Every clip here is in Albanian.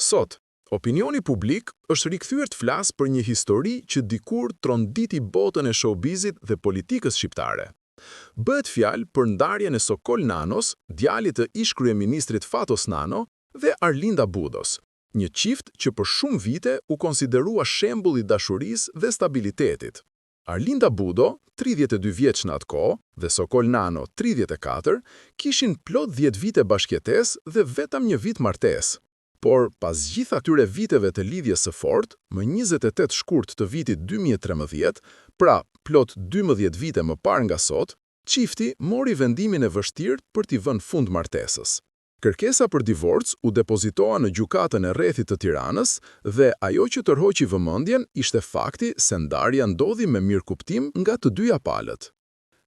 Sot, opinioni publik është rikthyer të flasë për një histori që dikur tronditi botën e showbizit dhe politikës shqiptare. Bëhet fjalë për ndarjen e Sokol Nanos, djalit të ish-kryeministrit Fatos Nano, dhe Arlinda Budos, një çift që për shumë vite u konsiderua shembull i dashurisë dhe stabilitetit. Arlinda Budo, 32 vjeç në atë kohë, dhe Sokol Nano, 34, kishin plot 10 vite bashkëjetesë dhe vetëm një vit martesë. Por, pas gjithë atyre viteve të lidhjes së fortë, më 28 shkurt të vitit 2013, pra plot 12 vite më parë nga sot, çifti mori vendimin e vështirë për t'i vënë fund martesës. Kërkesa për divorc u depozitoa në gjykatën e Rrethit të Tiranës dhe ajo që tërhoqi vëmendjen ishte fakti se ndarja ndodhi me mirëkuptim nga të dyja palët.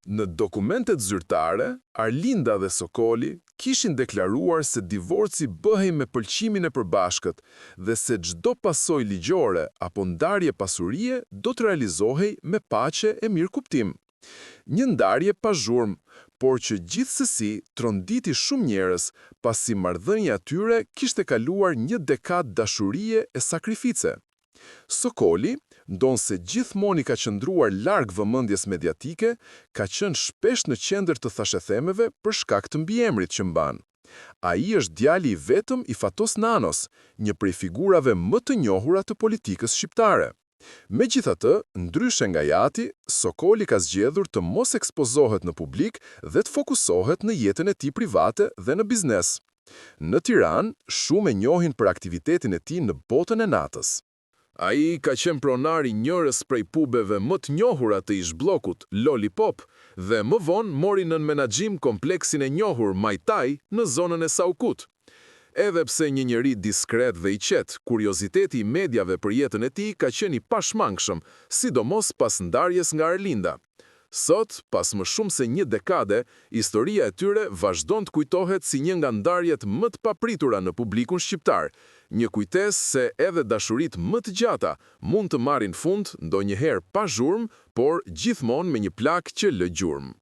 Në dokumentet zyrtare, Arlinda dhe Sokoli kishin deklaruar se divorci bëhej me pëlqimin e përbashkët dhe se çdo pasojë ligjore apo ndarje pasurie do të realizohej me paqe e mirëkuptim. Një ndarje pa zhurmë, por që gjithsesi tronditi shumë njerëz, pasi marrëdhënia e tyre kishte kaluar një dekadë dashurie e sakrifice. Sokoli, ndonse gjithmonë i ka qëndruar larg vëmendjes mediatike, ka qenë shpesh në qendër të thashëthemeve për shkak të mbiemrit që mban. Ai është djali i vetëm i Fatos Nanos, një prej figurave më të njohura të politikës shqiptare. Megjithatë, ndryshe nga Jati, Sokoli ka zgjedhur të mos ekspozohet në publik dhe të fokusohet në jetën e tij private dhe në biznes. Në Tiranë, shumë e njohin për aktivitetin e tij në botën e natës. Ai ka qenë pronar i njërës prej pubeve më të njohura të ish-bllokut, Lollipop, dhe më vonë mori nën menaxhim kompleksin e njohur Muay Thai në zonën e Saukut. Edhe pse një njeri diskret dhe i qetë, kurioziteti i mediave për jetën e tij ka qenë i pashmangshëm, sidomos pas ndarjes nga Arlinda. Sot, pas më shumë se një dekade, historia e tyre vazhdon të kujtohet si një nga ndarjet më të papritura në publikun shqiptar, një kujtesë se edhe dashuritë më të gjata mund të marrin fund ndonjëherë pa zhurmë, por gjithmonë me një plak që lë gjurmë.